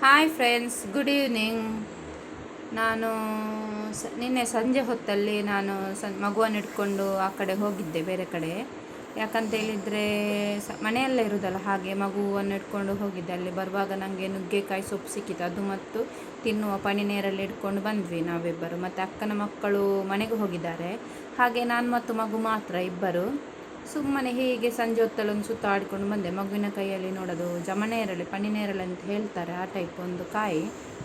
Hi friends, good evening. ನಾನು ನಿನ್ನೆ ಸಂಜೆ ಹೊತ್ತಲ್ಲಿ ನಾನು ಮಗುವನ್ನು ಇಟ್ಕೊಂಡು ಆ ಕಡೆ ಹೋಗಿದ್ದೆ, ಬೇರೆ ಕಡೆ. ಯಾಕಂತ ಹೇಳಿದರೆ ಮನೆಯಲ್ಲೇ ಇರೋದಲ್ಲ, ಹಾಗೆ ಮಗುವನ್ನು ಇಟ್ಕೊಂಡು ಹೋಗಿದ್ದೆ. ಅಲ್ಲಿ ಬರುವಾಗ ನನಗೆ ನುಗ್ಗೆಕಾಯಿ ಸೊಪ್ಪು ಸಿಕ್ಕಿತು, ಅದು ಮತ್ತು ತಿನ್ನುವ ಪನಿನೇರಲ್ಲಿ ಇಟ್ಕೊಂಡು ಬಂದ್ವಿ ನಾವಿಬ್ಬರು. ಮತ್ತು ಅಕ್ಕನ ಮಕ್ಕಳು ಮನೆಗೆ ಹೋಗಿದ್ದಾರೆ, ಹಾಗೆ ನಾನು ಮತ್ತು ಮಗು ಮಾತ್ರ ಇಬ್ಬರು. ಸುಮ್ಮನೆ ಹೀಗೆ ಸಂಜೆ ಹೊತ್ತಲ್ಲೊಂದು ಸುತ್ತಾಡಿಕೊಂಡು ಬಂದೆ. ಮಗುವಿನ ಕೈಯಲ್ಲಿ ನೋಡೋದು ಜಮನೇರಳೆ, ಪನಿನೇರಳೆ ಅಂತ ಹೇಳ್ತಾರೆ, ಆ ಟೈಪ್ ಒಂದು ಕಾಯಿ,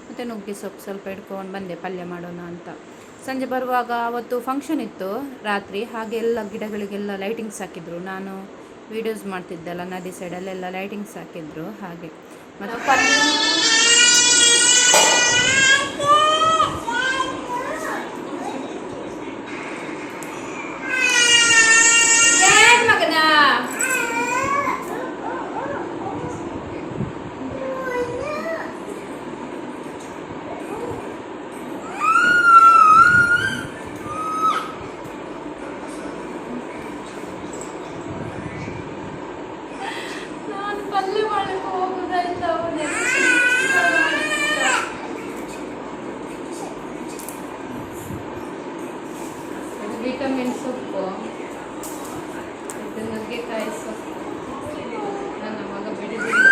ಮತ್ತು ನುಗ್ಗೆ ಸೊಪ್ಪು ಸ್ವಲ್ಪ ಇಟ್ಕೊಂಡು ಬಂದೆ ಪಲ್ಯ ಮಾಡೋಣ ಅಂತ. ಸಂಜೆ ಬರುವಾಗ ಅವತ್ತು ಫಂಕ್ಷನ್ ಇತ್ತು ರಾತ್ರಿ, ಹಾಗೆ ಎಲ್ಲ ಗಿಡಗಳಿಗೆಲ್ಲ ಲೈಟಿಂಗ್ಸ್ ಹಾಕಿದ್ರು. ನಾನು ವೀಡಿಯೋಸ್ ಮಾಡ್ತಿದ್ದೆಲ್ಲ, ನದಿ ಸೈಡಲ್ಲೆಲ್ಲ ಲೈಟಿಂಗ್ಸ್ ಹಾಕಿದ್ರು ಹಾಗೆ. ಮತ್ತು ವಿಟಮಿನ್ ಸೊಪ್ಪು, ಇದು ನುಗ್ಗೆಕಾಯಿ ಸೊಪ್ಪು. ನನ್ನ ಮಗ ಬೆಳೆದಿಲ್ಲ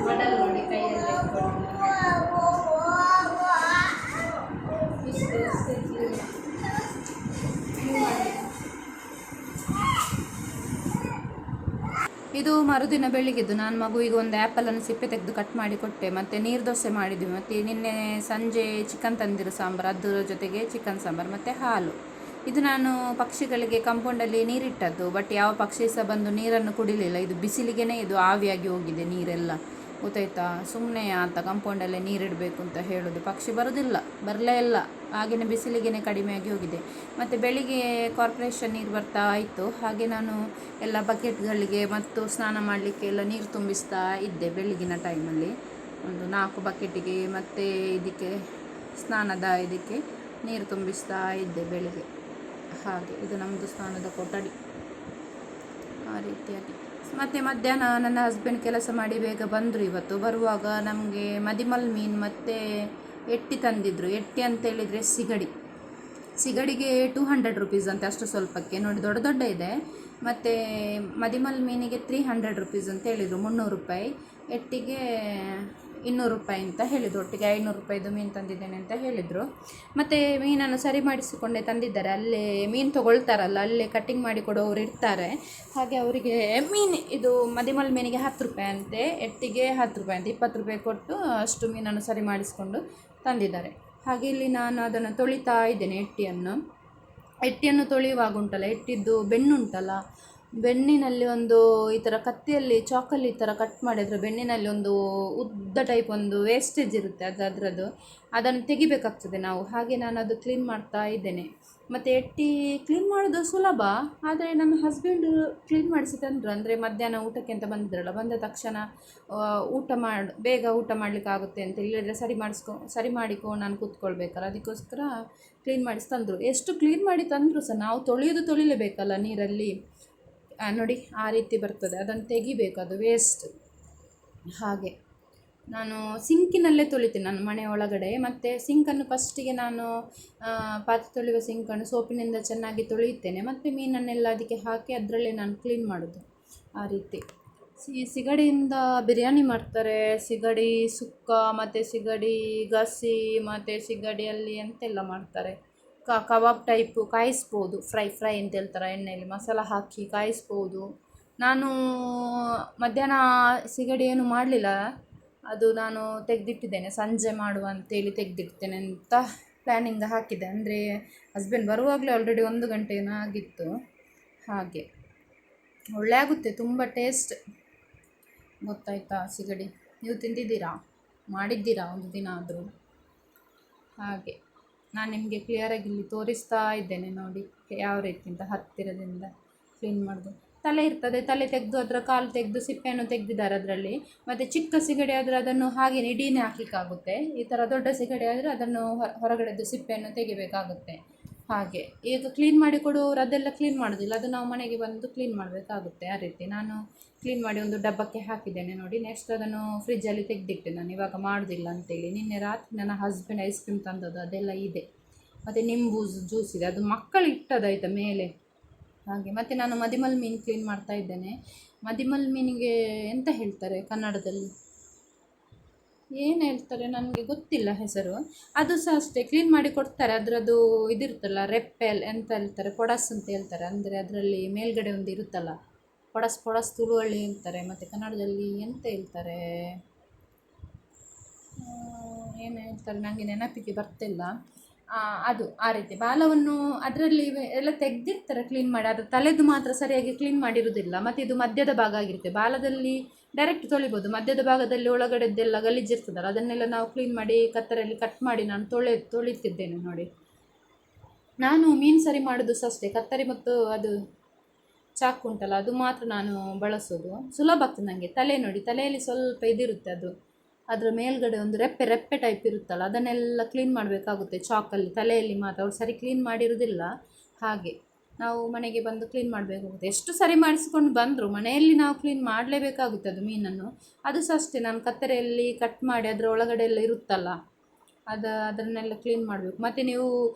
ಮಡಲ್ ನೋಡಿ ಕೈಯಲ್ಲಿ ಇದು ಮರುದಿನ ಬೆಳಿಗ್ಗೆದ್ದು ನಾನು ಮಗುವಿಗೆ ಒಂದು ಆ್ಯಪಲನ್ನು ಸಿಪ್ಪೆ ತೆಗೆದು ಕಟ್ ಮಾಡಿ ಕೊಟ್ಟೆ. ಮತ್ತು ನೀರು ದೋಸೆ ಮಾಡಿದ್ವಿ. ಮತ್ತು ನಿನ್ನೆ ಸಂಜೆ ಚಿಕನ್ ತಂದಿರು ಸಾಂಬಾರು, ಅದರ ಜೊತೆಗೆ ಚಿಕನ್ ಸಾಂಬಾರು ಮತ್ತು ಹಾಲು. ಇದು ನಾನು ಪಕ್ಷಿಗಳಿಗೆ ಕಾಂಪೌಂಡಲ್ಲಿ ನೀರಿಟ್ಟದ್ದು, ಬಟ್ ಯಾವ ಪಕ್ಷಿ ಸಹ ಬಂದು ನೀರನ್ನು ಕುಡಿಲಿಲ್ಲ. ಇದು ಬಿಸಿಲಿಗೆ ಇದು ಆವಿಯಾಗಿ ಹೋಗಿದೆ ನೀರೆಲ್ಲ, ಗೊತ್ತಾಯ್ತಾ. ಸುಮ್ಮನೆ ಅಂತ ಕಾಂಪೌಂಡಲ್ಲೇ ನೀರಿಡಬೇಕು ಅಂತ ಹೇಳೋದು, ಪಕ್ಷಿ ಬರಲೇ ಇಲ್ಲ. ಹಾಗೆಯೇ ಬಿಸಿಲಿಗೆ ಕಡಿಮೆಯಾಗಿ ಹೋಗಿದೆ. ಮತ್ತು ಬೆಳಿಗ್ಗೆ ಕಾರ್ಪೊರೇಷನ್ ನೀರು ಬರ್ತಾ ಇತ್ತು, ಹಾಗೆ ನಾನು ಎಲ್ಲ ಬಕೆಟ್ಗಳಿಗೆ ಮತ್ತು ಸ್ನಾನ ಮಾಡಲಿಕ್ಕೆ ಎಲ್ಲ ನೀರು ತುಂಬಿಸ್ತಾ ಇದ್ದೆ ಬೆಳಗಿನ ಟೈಮಲ್ಲಿ. ಒಂದು 4 ಬಕೆಟಿಗೆ ಮತ್ತು ಇದಕ್ಕೆ ಸ್ನಾನದ ಇದಕ್ಕೆ ನೀರು ತುಂಬಿಸ್ತಾ ಇದ್ದೆ ಬೆಳಿಗ್ಗೆ. ಹಾಗೆ ಇದು ನಮ್ಮದು ಸ್ನಾನದ ಕೊಠಡಿ, ಆ ರೀತಿಯಾಗಿ. ಮತ್ತು ಮಧ್ಯಾಹ್ನ ನನ್ನ ಹಸ್ಬೆಂಡ್ ಕೆಲಸ ಮಾಡಿ ಬೇಗ ಬಂದರು. ಇವತ್ತು ಬರುವಾಗ ನಮಗೆ ಮದಿಮಲ್ ಮೀನು ಮತ್ತು ಎಟ್ಟಿ ತಂದಿದ್ದರು. ಎಟ್ಟಿ ಅಂತೇಳಿದರೆ ಸಿಗಡಿಗೆ 200 ರುಪೀಸ್ ಅಂತೆ, ಅಷ್ಟು ಸ್ವಲ್ಪಕ್ಕೆ ನೋಡಿ, ದೊಡ್ಡ ಇದೆ. ಮತ್ತು ಮದಿಮಲ್ ಮೀನಿಗೆ 300 ರುಪೀಸ್ ಅಂತ ಹೇಳಿದರು, 300 ರೂಪಾಯಿ. ಎಟ್ಟಿಗೆ 200 ರೂಪಾಯಿ ಅಂತ ಹೇಳಿದರು. ಒಟ್ಟಿಗೆ 500 ರೂಪಾಯಿದು ಮೀನು ತಂದಿದ್ದೇನೆ ಅಂತ ಹೇಳಿದರು. ಮತ್ತು ಮೀನನ್ನು ಸರಿ ಮಾಡಿಸಿಕೊಂಡೇ ತಂದಿದ್ದಾರೆ. ಅಲ್ಲೇ ಮೀನು ತೊಗೊಳ್ತಾರಲ್ಲ, ಅಲ್ಲೇ ಕಟ್ಟಿಂಗ್ ಮಾಡಿ ಕೊಡೋರು ಇರ್ತಾರೆ. ಹಾಗೆ ಅವರಿಗೆ ಮೀನು ಇದು ಮದಿಮಲ್ ಮೀನಿಗೆ 10 ರೂಪಾಯಿ ಅಂತೆ, ಎಟ್ಟಿಗೆ 10 ರೂಪಾಯಿ ಅಂತೆ. 20 ರೂಪಾಯಿ ಕೊಟ್ಟು ಅಷ್ಟು ಮೀನನ್ನು ಸರಿ ಮಾಡಿಸಿಕೊಂಡು ತಂದಿದ್ದಾರೆ. ಹಾಗೆ ಇಲ್ಲಿ ನಾನು ಅದನ್ನು ತೊಳಿತಾ ಇದ್ದೇನೆ. ಎಟ್ಟಿಯನ್ನು ತೊಳೆಯುವಾಗ ಉಂಟಲ್ಲ, ಎಟ್ಟಿದ್ದು ಬೆನ್ನುಂಟಲ್ಲ, ಬೆನ್ನಿನಲ್ಲಿ ಒಂದು ಈ ಥರ ಕತ್ತಿಯಲ್ಲಿ ಚಾಕಲ್ಲಿ ಈ ಥರ ಕಟ್ ಮಾಡಿದರೆ ಬೆನ್ನಿನಲ್ಲಿ ಒಂದು ಉದ್ದ ಟೈಪ್ ಒಂದು ವೇಸ್ಟೇಜ್ ಇರುತ್ತೆ, ಅದರದ್ದು ಅದನ್ನು ತೆಗಿಬೇಕಾಗ್ತದೆ ನಾವು. ಹಾಗೆ ನಾನು ಅದು ಕ್ಲೀನ್ ಮಾಡ್ತಾ ಇದ್ದೇನೆ. ಮತ್ತು ಎಟ್ಟಿ ಕ್ಲೀನ್ ಮಾಡೋದು ಸುಲಭ, ಆದರೆ ನನ್ನ ಹಸ್ಬೆಂಡು ಕ್ಲೀನ್ ಮಾಡಿಸಿ ತಂದರು. ಅಂದರೆ ಮಧ್ಯಾಹ್ನ ಊಟಕ್ಕೆ ಅಂತ ಬಂದಿದ್ರಲ್ಲ, ಬಂದ ತಕ್ಷಣ ಬೇಗ ಊಟ ಮಾಡಲಿಕ್ಕಾಗುತ್ತೆ ಅಂತ ಹೇಳಿದರೆ ಸರಿ ಮಾಡಿಕೊ ನಾನು ಕೂತ್ಕೊಳ್ಬೇಕಲ್ಲ, ಅದಕ್ಕೋಸ್ಕರ ಕ್ಲೀನ್ ಮಾಡಿಸಿ ತಂದರು. ಎಷ್ಟು ಕ್ಲೀನ್ ಮಾಡಿ ತಂದರು ಸಹ ನಾವು ತೊಳಿಲೇಬೇಕಲ್ಲ ನೀರಲ್ಲಿ, ನೋಡಿ ಆ ರೀತಿ ಬರ್ತದೆ, ಅದನ್ನು ತೆಗಿಬೇಕು, ಅದು ವೇಸ್ಟ್. ಹಾಗೆ ನಾನು ಸಿಂಕಿನಲ್ಲೇ ತೊಳಿತೀನಿ ನನ್ನ ಮನೆ ಒಳಗಡೆ. ಮತ್ತು ಸಿಂಕನ್ನು ಫಸ್ಟಿಗೆ ನಾನು ಪಾತ್ರೆ ತೊಳೆಯುವ ಸಿಂಕನ್ನು ಸೋಪಿನಿಂದ ಚೆನ್ನಾಗಿ ತೊಳೆಯುತ್ತೇನೆ. ಮತ್ತು ಮೀನನ್ನೆಲ್ಲ ಅದಕ್ಕೆ ಹಾಕಿ ಅದರಲ್ಲೇ ನಾನು ಕ್ಲೀನ್ ಮಾಡೋದು, ಆ ರೀತಿ. ಸಿಗಡಿಯಿಂದ ಬಿರಿಯಾನಿ ಮಾಡ್ತಾರೆ, ಸಿಗಡಿ ಸುಕ್ಕ, ಮತ್ತು ಸಿಗಡಿ ಗಸಿ, ಮತ್ತು ಸಿಗಡಿಯಲ್ಲಿ ಎಂತೆಲ್ಲ ಮಾಡ್ತಾರೆ, ಕಬಾಬ್ ಟೈಪು ಕಾಯಿಸ್ಬೋದು, ಫ್ರೈ ಅಂತ ಹೇಳ್ತಾರೆ, ಎಣ್ಣೆಯಲ್ಲಿ ಮಸಾಲ ಹಾಕಿ ಕಾಯಿಸ್ಬೋದು. ನಾನು ಮಧ್ಯಾಹ್ನ ಸಿಗಡಿ ಏನು ಮಾಡಲಿಲ್ಲ, ಅದು ನಾನು ತೆಗೆದಿಟ್ಟಿದ್ದೇನೆ, ಸಂಜೆ ಮಾಡುವ ಅಂತೇಳಿ ತೆಗೆದಿಡ್ತೇನೆ ಅಂತ ಪ್ಲ್ಯಾನಿಂಗ್ ಹಾಕಿದೆ. ಅಂದರೆ ಹಸ್ಬೆಂಡ್ ಬರುವಾಗಲೇ ಆಲ್ರೆಡಿ 1 ಗಂಟೆ ಏನೋ ಆಗಿತ್ತು. ಹಾಗೆ ಒಳ್ಳೆ ಆಗುತ್ತೆ, ತುಂಬ ಟೇಸ್ಟ್, ಗೊತ್ತಾಯ್ತಾ. ಸಿಗಡಿ ನೀವು ತಿಂದಿದ್ದೀರಾ, ಮಾಡಿದ್ದೀರಾ ಒಂದು ದಿನ ಆದರೂ? ಹಾಗೆ ನಾನು ನಿಮಗೆ ಕ್ಲಿಯರಾಗಿ ಇಲ್ಲಿ ತೋರಿಸ್ತಾ ಇದ್ದೇನೆ, ನೋಡಿ ಯಾವ ರೀತಿ ಅಂತ ಹತ್ತಿರದಿಂದ ಕ್ಲೀನ್ ಮಾಡೋದು. ತಲೆ ಇರ್ತದೆ, ತಲೆ ತೆಗೆದು ಅದರ ಕಾಲು ತೆಗೆದು ಸಿಪ್ಪೆಯನ್ನು ತೆಗೆದಿದ್ದಾರೆ ಅದರಲ್ಲಿ. ಮತ್ತು ಚಿಕ್ಕ ಸಿಗಡಿ ಆದರೆ ಅದನ್ನು ಹಾಗೆ ಇಡೀನೇ ಹಾಕಲಿಕ್ಕಾಗುತ್ತೆ. ಈ ಥರ ದೊಡ್ಡ ಸಿಗಡಿ ಆದರೆ ಅದನ್ನು ಹೊರಗಡೆದು ಸಿಪ್ಪೆಯನ್ನು ತೆಗಿಬೇಕಾಗುತ್ತೆ. ಹಾಗೆ ಈಗ ಕ್ಲೀನ್ ಮಾಡಿ ಕೊಡುವವರು ಅದೆಲ್ಲ ಕ್ಲೀನ್ ಮಾಡೋದಿಲ್ಲ, ಅದು ನಾವು ಮನೆಗೆ ಬಂದು ಕ್ಲೀನ್ ಮಾಡಬೇಕಾಗುತ್ತೆ. ಆ ರೀತಿ ನಾನು ಕ್ಲೀನ್ ಮಾಡಿ ಒಂದು ಡಬ್ಬಕ್ಕೆ ಹಾಕಿದ್ದೇನೆ ನೋಡಿ. ನೆಕ್ಸ್ಟ್ ಅದನ್ನು ಫ್ರಿಜ್ಜಲ್ಲಿ ತೆಗೆದಿಟ್ಟೆ, ನಾನು ಇವಾಗ ಮಾಡೋದಿಲ್ಲ ಅಂತೇಳಿ. ನಿನ್ನೆ ರಾತ್ರಿ ನನ್ನ ಹಸ್ಬೆಂಡ್ ಐಸ್ ಕ್ರೀಮ್ ತಂದದ್ದು ಅದೆಲ್ಲ ಇದೆ, ಮತ್ತು ನಿಂಬು ಜ್ಯೂಸ್ ಇದೆ, ಅದು ಮಕ್ಕಳು ಇಟ್ಟದಾಯ್ತಾ ಮೇಲೆ. ಹಾಗೆ ಮತ್ತು ನಾನು ಮದಿಮಲ್ ಮೀನು ಕ್ಲೀನ್ ಮಾಡ್ತಾ ಇದ್ದೇನೆ. ಮದಿಮಲ್ ಮೀನಿಗೆ ಎಂತ ಹೇಳ್ತಾರೆ ಕನ್ನಡದಲ್ಲಿ, ಏನು ಹೇಳ್ತಾರೆ ನನಗೆ ಗೊತ್ತಿಲ್ಲ ಹೆಸರು. ಅದು ಸಹ ಅಷ್ಟೇ ಕ್ಲೀನ್ ಮಾಡಿ ಕೊಡ್ತಾರೆ. ಅದರದ್ದು ಇದಿರುತ್ತಲ್ಲ ರೆಪ್ಪೆಲ್ ಎಂತ ಹೇಳ್ತಾರೆ, ಪೊಡಸ್ ಅಂತ ಹೇಳ್ತಾರೆ. ಅಂದರೆ ಅದರಲ್ಲಿ ಮೇಲ್ಗಡೆ ಒಂದು ಇರುತ್ತಲ್ಲ, ಪೊಡಸ್ ತುಳುವಳ್ಳಿ ಹೇಳ್ತಾರೆ. ಮತ್ತು ಕನ್ನಡದಲ್ಲಿ ಎಂತ ಹೇಳ್ತಾರೆ, ಏನು ಹೇಳ್ತಾರೆ ನನಗೆ ನೆನಪಿಗೆ ಬರ್ತಿಲ್ಲ. ಅದು ಆ ರೀತಿ ಬಾಲವನ್ನು ಅದರಲ್ಲಿ ಎಲ್ಲ ತೆಗೆದಿರ್ತಾರೆ ಕ್ಲೀನ್ ಮಾಡಿ. ಅದು ತಲೆದು ಮಾತ್ರ ಸರಿಯಾಗಿ ಕ್ಲೀನ್ ಮಾಡಿರೋದಿಲ್ಲ. ಮತ್ತು ಇದು ಮಧ್ಯದ ಭಾಗ ಆಗಿರುತ್ತೆ. ಬಾಲದಲ್ಲಿ ಡೈರೆಕ್ಟ್ ತೊಳಿಬೋದು, ಮಧ್ಯದ ಭಾಗದಲ್ಲಿ ಒಳಗಡೆದ್ದೆಲ್ಲ ಗಲೀಜಿರ್ತದಲ್ಲ, ಅದನ್ನೆಲ್ಲ ನಾವು ಕ್ಲೀನ್ ಮಾಡಿ ಕತ್ತರಲ್ಲಿ ಕಟ್ ಮಾಡಿ ನಾನು ತೊಳಿತಿದ್ದೇನೆ ನೋಡಿ. ನಾನು ಮೀನು ಸರಿ ಮಾಡೋದು ಸಹ ಅಷ್ಟೇ, ಕತ್ತರಿ ಮತ್ತು ಅದು ಚಾಕು ಉಂಟಲ್ಲ ಅದು ಮಾತ್ರ ನಾನು ಬಳಸೋದು. ಸುಲಭ ಆಗ್ತದೆ ನನಗೆ. ತಲೆ ನೋಡಿ, ತಲೆಯಲ್ಲಿ ಸ್ವಲ್ಪ ಇದಿರುತ್ತೆ, ಅದು ಅದರ ಮೇಲ್ಗಡೆ ಒಂದು ರೆಪ್ಪೆ ಟೈಪ್ ಇರುತ್ತಲ್ಲ, ಅದನ್ನೆಲ್ಲ ಕ್ಲೀನ್ ಮಾಡಬೇಕಾಗುತ್ತೆ ಚಾಕಲ್ಲಿ. ತಲೆಯಲ್ಲಿ ಮಾತ್ರ ಅವ್ರು ಸರಿ ಕ್ಲೀನ್ ಮಾಡಿರೋದಿಲ್ಲ. ಹಾಗೆ ನಾವು ಮನೆಗೆ ಬಂದು ಕ್ಲೀನ್ ಮಾಡಬೇಕಾಗುತ್ತೆ. ಎಷ್ಟು ಸರಿ ಮಾಡಿಸ್ಕೊಂಡು ಬಂದರೂ ಮನೆಯಲ್ಲಿ ನಾವು ಕ್ಲೀನ್ ಮಾಡಲೇಬೇಕಾಗುತ್ತೆ ಅದು ಮೀನನ್ನು. ಅದು ಸಹ ಅಷ್ಟೇ, ನಾನು ಕತ್ತರಿಯಲ್ಲಿ ಕಟ್ ಮಾಡಿ ಅದರ ಒಳಗಡೆ ಎಲ್ಲ ಇರುತ್ತಲ್ಲ, ಅದನ್ನೆಲ್ಲ ಕ್ಲೀನ್ ಮಾಡಬೇಕು. ಮತ್ತು ನೀವು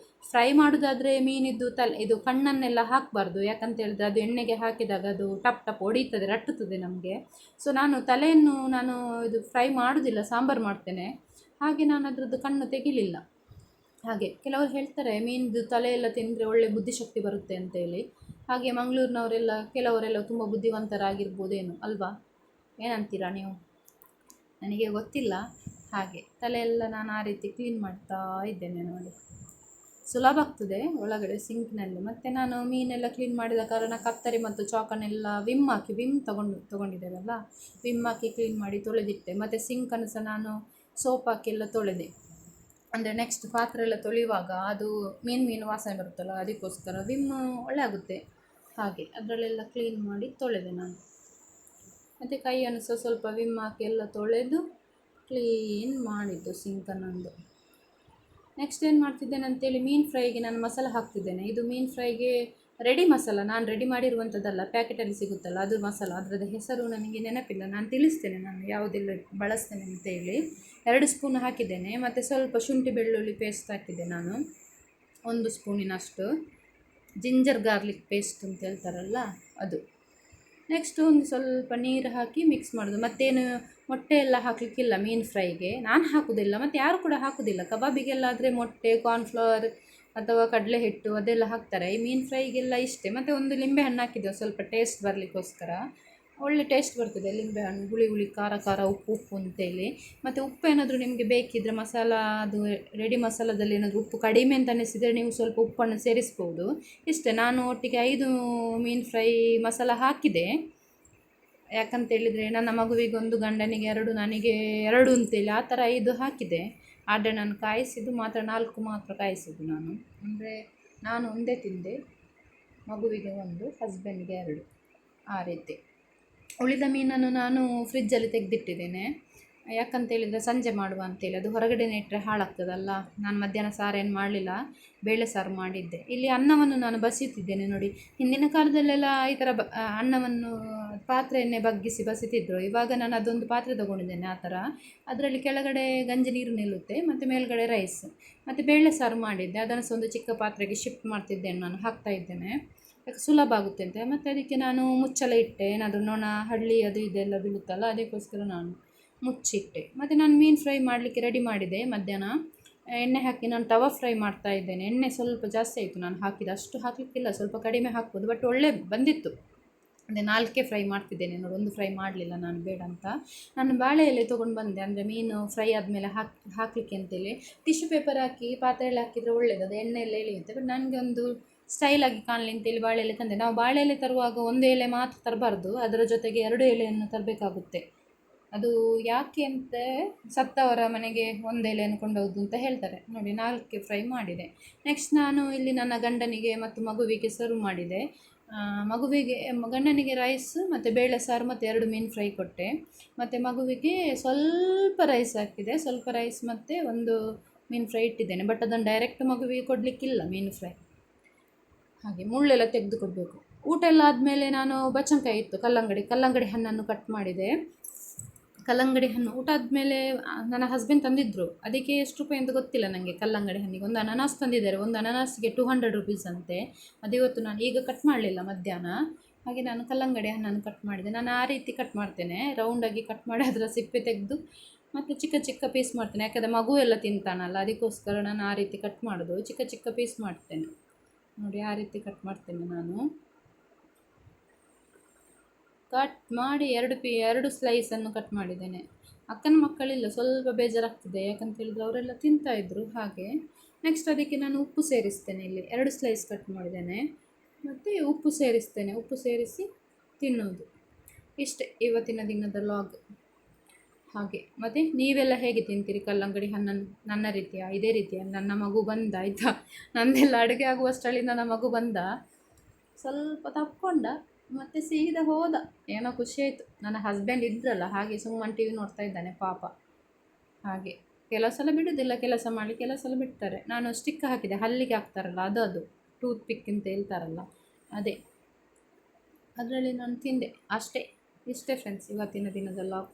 ಫ್ರೈ ಮಾಡೋದಾದರೆ ಮೀನಿದ್ದು ಇದು ಕಣ್ಣನ್ನೆಲ್ಲ ಹಾಕಬಾರ್ದು, ಯಾಕಂತ ಹೇಳಿದ್ರೆ ಅದು ಎಣ್ಣೆಗೆ ಹಾಕಿದಾಗ ಅದು ಟಪ್ ಹೊಡೀತದೆ, ರಟ್ಟುತ್ತದೆ ನಮಗೆ. ಸೊ ನಾನು ತಲೆಯನ್ನು ಇದು ಫ್ರೈ ಮಾಡೋದಿಲ್ಲ, ಸಾಂಬಾರು ಮಾಡ್ತೇನೆ. ಹಾಗೆ ನಾನು ಅದರದ್ದು ಕಣ್ಣು ತೆಗಿಲಿಲ್ಲ. ಹಾಗೆ ಕೆಲವರು ಹೇಳ್ತಾರೆ ಮೀನಿದ್ದು ತಲೆಯೆಲ್ಲ ತಿಂದರೆ ಒಳ್ಳೆ ಬುದ್ಧಿಶಕ್ತಿ ಬರುತ್ತೆ ಅಂತೇಳಿ. ಹಾಗೆ ಮಂಗಳೂರಿನವರೆಲ್ಲ ಕೆಲವರೆಲ್ಲ ತುಂಬ ಬುದ್ಧಿವಂತರಾಗಿರ್ಬೋದೇನು ಅಲ್ವಾ, ಏನಂತೀರಾ ನೀವು? ನನಗೆ ಗೊತ್ತಿಲ್ಲ. ಹಾಗೆ ತಲೆಯೆಲ್ಲ ನಾನು ಆ ರೀತಿ ಕ್ಲೀನ್ ಮಾಡ್ತಾ ಇದ್ದೇನೆ ನೋಡಿ. ಸುಲಭ ಆಗ್ತದೆ ಒಳಗಡೆ ಸಿಂಕ್ನಲ್ಲಿ. ಮತ್ತು ನಾನು ಮೀನೆಲ್ಲ ಕ್ಲೀನ್ ಮಾಡಿದ ಕಾರಣ ಕತ್ತರಿ ಮತ್ತು ಚಾಕನ್ನೆಲ್ಲ ವಿಮ್ ತೊಗೊಂಡಿದ್ದೇವಲ್ಲ, ವಿಮ್ ಹಾಕಿ ಕ್ಲೀನ್ ಮಾಡಿ ತೊಳೆದಿಟ್ಟೆ. ಮತ್ತು ಸಿಂಕನ್ನು ಸಹ ನಾನು ಸೋಪ್ ಹಾಕಿ ಎಲ್ಲ ತೊಳೆದೆ. ಅಂದರೆ ನೆಕ್ಸ್ಟ್ ಪಾತ್ರೆ ಎಲ್ಲ ತೊಳೆಯುವಾಗ ಅದು ಮೀನು ವಾಸನೆ ಬರುತ್ತಲ್ಲ, ಅದಕ್ಕೋಸ್ಕರ ವಿಮ್ ಒಳ್ಳೆ ಆಗುತ್ತೆ. ಹಾಗೆ ಅದರಲ್ಲೆಲ್ಲ ಕ್ಲೀನ್ ಮಾಡಿ ತೊಳೆದೆ ನಾನು. ಮತ್ತು ಕೈಯನ್ನು ಸಹ ಸ್ವಲ್ಪ ವಿಮ್ ಹಾಕಿ ಎಲ್ಲ ತೊಳೆದು ಕ್ಲೀನ್ ಮಾಡಿದ್ದು ಸಿಂಕನ್ನೊಂದು. ನೆಕ್ಸ್ಟ್ ಏನು ಮಾಡ್ತಿದ್ದೇನೆ ಅಂತೇಳಿ, ಮೀನು ಫ್ರೈಗೆ ನಾನು ಮಸಾಲ ಹಾಕ್ತಿದ್ದೇನೆ. ಇದು ಮೀನು ಫ್ರೈಗೆ ರೆಡಿ ಮಸಾಲ, ನಾನು ರೆಡಿ ಮಾಡಿರುವಂಥದ್ದಲ್ಲ, ಪ್ಯಾಕೆಟಲ್ಲಿ ಸಿಗುತ್ತಲ್ಲ ಅದು ಮಸಾಲ. ಅದರದ್ದು ಹೆಸರು ನನಗೆ ನೆನಪಿಲ್ಲ, ನಾನು ತಿಳಿಸ್ತೇನೆ ನಾನು ಯಾವುದೆಲ್ಲ ಬಳಸ್ತೇನೆ ಅಂತೇಳಿ. 2 ಸ್ಪೂನ್ ಹಾಕಿದ್ದೇನೆ. ಮತ್ತು ಸ್ವಲ್ಪ ಶುಂಠಿ ಬೆಳ್ಳುಳ್ಳಿ ಪೇಸ್ಟ್ ಹಾಕಿದ್ದೆ ನಾನು, 1 ಸ್ಪೂನಿನಷ್ಟು. ಜಿಂಜರ್ ಗಾರ್ಲಿಕ್ ಪೇಸ್ಟ್ ಅಂತ ಹೇಳ್ತಾರಲ್ಲ ಅದು. ನೆಕ್ಸ್ಟು ಒಂದು ಸ್ವಲ್ಪ ನೀರು ಹಾಕಿ ಮಿಕ್ಸ್ ಮಾಡೋದು. ಮತ್ತೇನು ಮೊಟ್ಟೆ ಎಲ್ಲ ಹಾಕಲಿಕ್ಕಿಲ್ಲ ಮೀನು ಫ್ರೈಗೆ, ನಾನು ಹಾಕೋದಿಲ್ಲ, ಮತ್ತು ಯಾರು ಕೂಡ ಹಾಕೋದಿಲ್ಲ. ಕಬಾಬಿಗೆಲ್ಲ ಆದರೆ ಮೊಟ್ಟೆ, ಕಾರ್ನ್ಫ್ಲವರ್ ಅಥವಾ ಕಡಲೆ ಹಿಟ್ಟು ಅದೆಲ್ಲ ಹಾಕ್ತಾರೆ. ಈ ಮೀನು ಫ್ರೈಗೆಲ್ಲ ಇಷ್ಟೇ. ಮತ್ತು ಒಂದು ಲಿಂಬೆಹಣ್ಣು ಹಾಕಿದ್ದೆವು ಸ್ವಲ್ಪ ಟೇಸ್ಟ್ ಬರಲಿಕ್ಕೋಸ್ಕರ, ಒಳ್ಳೆ ಟೇಸ್ಟ್ ಬರ್ತದೆ ಲಿಂಬೆಹಣ್ಣು, ಹುಳಿ ಖಾರ ಉಪ್ಪು ಅಂತೇಳಿ. ಮತ್ತು ಉಪ್ಪು ಏನಾದರೂ ನಿಮಗೆ ಬೇಕಿದ್ದರೆ ಮಸಾಲ ಅದು ರೆಡಿ ಮಸಾಲದಲ್ಲಿ ಏನಾದರೂ ಉಪ್ಪು ಕಡಿಮೆ ಅಂತ ಅನ್ನಿಸಿದರೆ ನೀವು ಸ್ವಲ್ಪ ಉಪ್ಪನ್ನು ಸೇರಿಸ್ಬೋದು. ಇಷ್ಟೇ. ನಾನು ಒಟ್ಟಿಗೆ 5 ಮೀನು ಫ್ರೈ ಮಸಾಲ ಹಾಕಿದೆ. ಯಾಕಂತೇಳಿದರೆ ನನ್ನ ಮಗುವಿಗೆ 1, ಗಂಡನಿಗೆ 2, ನನಗೆ 2 ಅಂತೇಳಿ ಆ ಥರ 5 ಹಾಕಿದೆ. ಆದರೆ ನಾನು ಕಾಯಿಸಿದ್ದು ಮಾತ್ರ 4 ಮಾತ್ರ ಕಾಯಿಸಿದ್ದು ನಾನು. ಅಂದರೆ ನಾನು ಒಂದೇ ತಿಂದೆ, ಮಗುವಿಗೆ 1, ಹಸ್ಬೆಂಡ್ಗೆ 2, ಆ ರೀತಿ. ಉಳಿದ ಮೀನನ್ನು ನಾನು ಫ್ರಿಜ್ಜಲ್ಲಿ ತೆಗೆದಿಟ್ಟಿದ್ದೇನೆ. ಯಾಕಂತೇಳಿದರೆ ಸಂಜೆ ಮಾಡುವ ಅಂತೇಳಿ, ಅದು ಹೊರಗಡೆನೇ ಇಟ್ಟರೆ ಹಾಳಾಗ್ತದಲ್ಲ. ನಾನು ಮಧ್ಯಾಹ್ನ ಸಾರೇನು ಮಾಡಲಿಲ್ಲ, ಬೇಳೆ ಸಾರು ಮಾಡಿದ್ದೆ. ಇಲ್ಲಿ ಅನ್ನವನ್ನು ನಾನು ಬಸಿತಿದ್ದೇನೆ ನೋಡಿ. ಹಿಂದಿನ ಕಾಲದಲ್ಲೆಲ್ಲ ಈ ಥರ ಅನ್ನವನ್ನು ಪಾತ್ರೆಯನ್ನೇ ಬಸಿತಿದ್ರು. ಇವಾಗ ನಾನು ಅದೊಂದು ಪಾತ್ರೆ ತೊಗೊಂಡಿದ್ದೇನೆ ಆ ಥರ. ಅದರಲ್ಲಿ ಕೆಳಗಡೆ ಗಂಜಿ ನೀರು ನಿಲ್ಲುತ್ತೆ, ಮತ್ತು ಮೇಲ್ಗಡೆ ರೈಸ್. ಮತ್ತು ಬೇಳೆ ಸಾರು ಮಾಡಿದ್ದೆ, ಅದನ್ನು ಸಹ ಒಂದು ಚಿಕ್ಕ ಪಾತ್ರೆಗೆ ಶಿಫ್ಟ್ ಮಾಡ್ತಿದ್ದೇನೆ ನಾನು, ಹಾಕ್ತಾಯಿದ್ದೇನೆ. ಯಾಕೆ ಸುಲಭ ಆಗುತ್ತೆ ಅಂತ. ಮತ್ತು ಅದಕ್ಕೆ ನಾನು ಮುಚ್ಚಳ ಇಟ್ಟೆ, ಏನಾದರೂ ನೊಣ ಹಳ್ಳಿ ಅದು ಇದೆಲ್ಲ ಬೀಳುತ್ತಲ್ಲ, ಅದಕ್ಕೋಸ್ಕರ ನಾನು ಮುಚ್ಚಿಟ್ಟೆ. ಮತ್ತು ನಾನು ಮೀನು ಫ್ರೈ ಮಾಡಲಿಕ್ಕೆ ರೆಡಿ ಮಾಡಿದೆ. ಮಧ್ಯಾಹ್ನ ಎಣ್ಣೆ ಹಾಕಿ ನಾನು ತವಾ ಫ್ರೈ ಮಾಡ್ತಾ ಇದ್ದೇನೆ. ಎಣ್ಣೆ ಸ್ವಲ್ಪ ಜಾಸ್ತಿ ಆಯಿತು ನಾನು ಹಾಕಿದ, ಅಷ್ಟು ಹಾಕಲಿಕ್ಕಿಲ್ಲ, ಸ್ವಲ್ಪ ಕಡಿಮೆ ಹಾಕ್ಬೋದು. ಬಟ್ ಒಳ್ಳೆ ಬಂದಿತ್ತು. ಅಂದರೆ 4 ಫ್ರೈ ಮಾಡ್ತಿದ್ದೇನೆ ನೋಡಿ, 1 ಫ್ರೈ ಮಾಡಲಿಲ್ಲ ನಾನು, ಬೇಡ ಅಂತ. ನಾನು ಬಾಳೆ ಎಲೆ ತೊಗೊಂಡು ಬಂದೆ, ಅಂದರೆ ಮೀನು ಫ್ರೈ ಆದಮೇಲೆ ಹಾಕಲಿಕ್ಕೆ ಅಂತೇಳಿ. ಟಿಶ್ಯೂ ಪೇಪರ್ ಹಾಕಿ ಪಾತ್ರೆಯಲ್ಲಿ ಹಾಕಿದರೆ ಒಳ್ಳೆಯದು, ಅದು ಎಣ್ಣೆ ಎಲ್ಲ ಎಳೆಯುತ್ತೆ. ಬಟ್ ನನಗೆ ಒಂದು ಸ್ಟೈಲಾಗಿ ಕಾಣಲಿ ಅಂತೇಳಿ ಬಾಳೆ ಎಲೆ ತಂದೆ. ನಾವು ಬಾಳೆ ಎಲೆ ತರುವಾಗ 1 ಎಲೆ ಮಾತ್ರ ತರಬಾರ್ದು, ಅದರ ಜೊತೆಗೆ 2 ಎಲೆಯನ್ನು ತರಬೇಕಾಗುತ್ತೆ. ಅದು ಯಾಕೆ ಅಂತ, ಸತ್ತವರ ಮನೆಗೆ 1 ಎಲೆಯನ್ನು ಕೊಂಡೋಗೋದು ಅಂತ ಹೇಳ್ತಾರೆ ನೋಡಿ. 4 ಫ್ರೈ ಮಾಡಿದೆ. ನೆಕ್ಸ್ಟ್ ನಾನು ಇಲ್ಲಿ ನನ್ನ ಗಂಡನಿಗೆ ಮತ್ತು ಮಗುವಿಗೆ ಸರ್ವ್ ಮಾಡಿದೆ. ಗಂಡನಿಗೆ ರೈಸ್ ಮತ್ತು ಬೇಳೆ ಸಾರು ಮತ್ತು 2 ಮೀನು ಫ್ರೈ ಕೊಟ್ಟೆ. ಮತ್ತು ಮಗುವಿಗೆ ಸ್ವಲ್ಪ ರೈಸ್ ಹಾಕಿದೆ, ಸ್ವಲ್ಪ ರೈಸ್ ಮತ್ತು 1 ಮೀನು ಫ್ರೈ ಇಟ್ಟಿದ್ದೇನೆ. ಬಟ್ ಅದನ್ನು ಡೈರೆಕ್ಟ್ ಮಗುವಿಗೆ ಕೊಡಲಿಕ್ಕಿಲ್ಲ ಮೀನು ಫ್ರೈ. ಹಾಗೆ ಮುಳ್ಳೆಲ್ಲ ತೆಗೆದು ಕೊಡಬೇಕು. ಊಟ ಎಲ್ಲ ಆದಮೇಲೆ ನಾನು ಬಚ್ಚಂಕಾಯಿ ಇತ್ತು, ಕಲ್ಲಂಗಡಿ ಹಣ್ಣನ್ನು ಕಟ್ ಮಾಡಿದೆ. ಕಲ್ಲಂಗಡಿ ಹಣ್ಣು ಊಟ ಆದಮೇಲೆ ನನ್ನ ಹಸ್ಬೆಂಡ್ ತಂದಿದ್ದರು. ಅದಕ್ಕೆ ಎಷ್ಟು ರೂಪಾಯಿ ಅಂತ ಗೊತ್ತಿಲ್ಲ ನನಗೆ. ಕಲ್ಲಂಗಡಿ ಹಣ್ಣಿಗೆ ಒಂದು ಅನಾನಸ್ ತಂದಿದ್ದಾರೆ. ಒಂದು ಅನಾನಸ್ಗೆ 200 ರುಪೀಸ್ ಅಂತೆ. ಅದು ಇವತ್ತು ನಾನು ಈಗ ಕಟ್ ಮಾಡಲಿಲ್ಲ ಮಧ್ಯಾಹ್ನ, ಹಾಗೆ ನಾನು ಕಲ್ಲಂಗಡಿ ಹಣ್ಣನ್ನು ಕಟ್ ಮಾಡಿದೆ. ನಾನು ಆ ರೀತಿ ಕಟ್ ಮಾಡ್ತೇನೆ, ರೌಂಡಾಗಿ ಕಟ್ ಮಾಡಿ ಅದರ ಸಿಪ್ಪೆ ತೆಗೆದು ಮತ್ತು ಚಿಕ್ಕ ಚಿಕ್ಕ ಪೀಸ್ ಮಾಡ್ತೇನೆ. ಯಾಕಂದರೆ ಮಗು ಎಲ್ಲ ತಿಂತಾನಲ್ಲ, ಅದಕ್ಕೋಸ್ಕರ ನಾನು ಆ ರೀತಿ ಕಟ್ ಮಾಡೋದು. ಚಿಕ್ಕ ಚಿಕ್ಕ ಪೀಸ್ ಮಾಡ್ತೇನೆ ನೋಡಿ, ಆ ರೀತಿ ಕಟ್ ಮಾಡ್ತೇನೆ ನಾನು. ಕಟ್ ಮಾಡಿ ಎರಡು ಸ್ಲೈಸನ್ನು ಕಟ್ ಮಾಡಿದ್ದೇನೆ. ಅಕ್ಕನ ಮಕ್ಕಳಿಲ್ಲ, ಸ್ವಲ್ಪ ಬೇಜಾರಾಗ್ತದೆ, ಯಾಕಂತ ಹೇಳಿದ್ರೆ ಅವರೆಲ್ಲ ತಿಂತಾಯಿದ್ರು. ಹಾಗೆ ನೆಕ್ಸ್ಟ್ ಅದಕ್ಕೆ ನಾನು ಉಪ್ಪು ಸೇರಿಸ್ತೇನೆ. ಇಲ್ಲಿ 2 ಸ್ಲೈಸ್ ಕಟ್ ಮಾಡಿದ್ದೇನೆ, ಮತ್ತು ಉಪ್ಪು ಸೇರಿಸ್ತೇನೆ. ಉಪ್ಪು ಸೇರಿಸಿ ತಿನ್ನೋದು. ಇಷ್ಟೇ ಇವತ್ತಿನ ದಿನದ ಲಾಗ್. ಹಾಗೆ ಮತ್ತು ನೀವೆಲ್ಲ ಹೇಗೆ ತಿಂತೀರಿ ಕಲ್ಲಂಗಡಿ ಹಣ್ಣನ್ನು? ನನ್ನ ರೀತಿಯ, ಇದೇ ರೀತಿಯ. ನನ್ನ ಮಗು ಬಂದ ಆಯಿತಾ, ನಂದೆಲ್ಲ ಅಡುಗೆ ಆಗುವಷ್ಟರಲ್ಲಿ ನನ್ನ ಮಗು ಬಂದ, ಸ್ವಲ್ಪ ತಪ್ಕೊಂಡ ಮತ್ತು ಸೀದಾ ಹೋದ. ಏನೋ ಖುಷಿ ಆಯಿತು. ನನ್ನ ಹಸ್ಬೆಂಡ್ ಇದ್ರಲ್ಲ, ಹಾಗೆ ಸುಮ್ಮನೆ TV ನೋಡ್ತಾ ಇದ್ದಾನೆ ಪಾಪ. ಹಾಗೆ ಕೆಲವು ಸಲ ಬಿಡೋದಿಲ್ಲ ಕೆಲಸ ಮಾಡಿ, ಕೆಲವು ಸಲ ಬಿಡ್ತಾರೆ. ನಾನು ಸ್ಟಿಕ್ ಹಾಕಿದೆ, ಹಲ್ಲಿಗೆ ಹಾಕ್ತಾರಲ್ಲ ಅದು ಟೂತ್ ಪಿಕ್ ಅಂತ ಹೇಳ್ತಾರಲ್ಲ, ಅದೇ ಅದರಲ್ಲಿ ನಾನು ತಿಂದೆ ಅಷ್ಟೇ. ಇಷ್ಟೇ ಫ್ರೆಂಡ್ಸ್ ಇವತ್ತಿನ ದಿನದ ಲಾಗ್.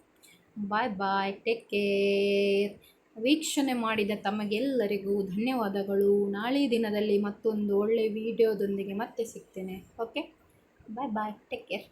ಬಾಯ್ ಬಾಯ್, ಟೇಕ್ ಕೇರ್. ವೀಕ್ಷಣೆ ಮಾಡಿದ ತಮಗೆಲ್ಲರಿಗೂ ಧನ್ಯವಾದಗಳು. ನಾಳೆ ದಿನದಲ್ಲಿ ಮತ್ತೊಂದು ಒಳ್ಳೆಯ ವಿಡಿಯೋದೊಂದಿಗೆ ಮತ್ತೆ ಸಿಗ್ತೇನೆ. ಓಕೆ, ಬಾಯ್ ಬಾಯ್, ಟೇಕ್ ಕೇರ್.